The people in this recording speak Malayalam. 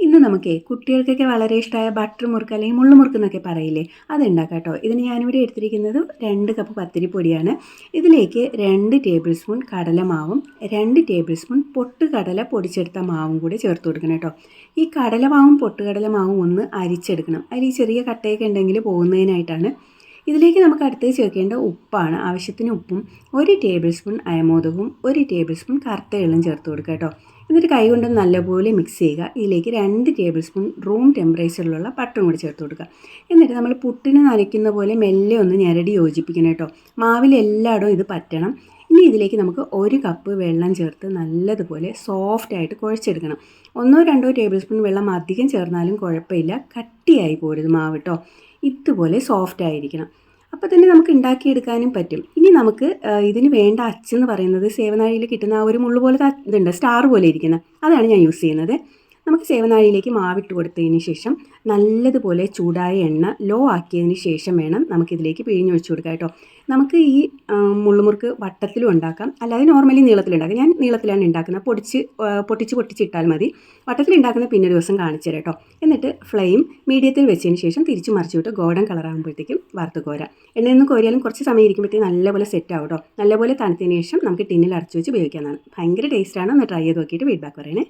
ഇന്ന് നമുക്കേ കുട്ടികൾക്കൊക്കെ വളരെ ഇഷ്ടമായ ബട്ടർ മുറുക്ക് അല്ലെങ്കിൽ മുള്ളുമുറുക്ക് എന്നൊക്കെ പറയില്ലേ, അതുണ്ടാക്കാം കേട്ടോ. ഇതിന് ഞാനിവിടെ എടുത്തിരിക്കുന്നത് 2 കപ്പ് പത്തിരിപ്പൊടിയാണ്. ഇതിലേക്ക് 2 ടേബിൾ സ്പൂൺ കടലമാവും 2 ടേബിൾ സ്പൂൺ പൊട്ടുകടല പൊടിച്ചെടുത്ത മാവും കൂടി ചേർത്ത് കൊടുക്കണം കേട്ടോ. ഈ കടലമാവും പൊട്ടുകടലമാവും ഒന്ന് അരിച്ചെടുക്കണം. അതിൽ ഈ ചെറിയ കട്ടയൊക്കെ ഉണ്ടെങ്കിൽ പോകുന്നതിനായിട്ടാണ്. ഇതിലേക്ക് നമുക്ക് അടുത്തത് ചേർക്കേണ്ട ഉപ്പാണ്. ആവശ്യത്തിന് ഉപ്പും 1 ടേബിൾ സ്പൂൺ അയമോദകവും 1 ടേബിൾ സ്പൂൺ കറുത്ത എള്ളും ചേർത്ത് കൊടുക്കുക കേട്ടോ. എന്നിട്ട് കൈ കൊണ്ട് നല്ലപോലെ മിക്സ് ചെയ്യുക. ഇതിലേക്ക് 2 ടേബിൾ സ്പൂൺ റൂം ടെമ്പറേച്ചറിലുള്ള ബട്ടറും കൂടി ചേർത്ത് കൊടുക്കുക. എന്നിട്ട് നമ്മൾ പുട്ടിന് നനയ്ക്കുന്ന പോലെ മെല്ലെ ഒന്ന് ഞെരടി യോജിപ്പിക്കണം കേട്ടോ. മാവിൽ എല്ലായിടവും ഇത് പറ്റണം. ഇനി ഇതിലേക്ക് നമുക്ക് 1 കപ്പ് വെള്ളം ചേർത്ത് നല്ലതുപോലെ സോഫ്റ്റായിട്ട് കുഴച്ചെടുക്കണം. 1-2 ടേബിൾ സ്പൂൺ വെള്ളം അധികം ചേർന്നാലും കുഴപ്പമില്ല, കട്ടിയായി പോരുത് മാവ് കേട്ടോ. ഇതുപോലെ സോഫ്റ്റ് ആയിരിക്കണം. അപ്പോൾ തന്നെ നമുക്ക് ഉണ്ടാക്കിയെടുക്കാനും പറ്റും. ഇനി നമുക്ക് ഇതിന് വേണ്ട അച്ചെന്ന് പറയുന്നത് സേവനാഴിയിൽ കിട്ടുന്ന ആ ഒരു മുള്ളു പോലത്തെ ഇതുണ്ട്, സ്റ്റാർ പോലെ ഇരിക്കുന്ന, അതാണ് ഞാൻ യൂസ് ചെയ്യുന്നത്. നമുക്ക് സേവനാഴിയിലേക്ക് മാവിട്ട് കൊടുത്തതിന് ശേഷം നല്ലതുപോലെ ചൂടായ എണ്ണ ലോ ആക്കിയതിന് ശേഷം വേണം നമുക്കിതിലേക്ക് പിഴിഞ്ഞൊഴിച്ച് കൊടുക്കാം കേട്ടോ. നമുക്ക് ഈ മുള്ളുമുറുക്ക് വട്ടത്തിലും ഉണ്ടാക്കാം, അല്ലാതെ നോർമലി നീളത്തിലുണ്ടാക്കാം. ഞാൻ നീളത്തിലാണ് ഉണ്ടാക്കുന്നത്. പൊട്ടിച്ചിട്ടാൽ മതി. വട്ടത്തിലുണ്ടാക്കുന്ന പിന്നെ ഒരു ദിവസം കാണിച്ചു തരാം കേട്ടോ. എന്നിട്ട് ഫ്ലെയിം മീഡിയത്തിൽ വെച്ചതിന് ശേഷം തിരിച്ച് മറിച്ച് വിട്ട് ഗോൾഡൻ കളറാകുമ്പോഴത്തേക്കും വറുത്ത് കോരാം. എണ്ണയിൽ നിന്ന് കോരിയാലും കുറച്ച് സമയം ഇരിക്കുമ്പോഴത്തേക്കും നല്ലപോലെ സെറ്റ് ആവും കേട്ടോ. നല്ലപോലെ തണുത്തതിന് ശേഷം നമുക്ക് ടിന്നിൽ അടച്ചു വെച്ച് ഉപയോഗിക്കാവുന്നതാണ്. ഭയങ്കര ടേസ്റ്റാണ്. ഒന്ന് ട്രൈ ചെയ്ത് നോക്കിയിട്ട് ഫീഡ്ബാക്ക് പറയണേ.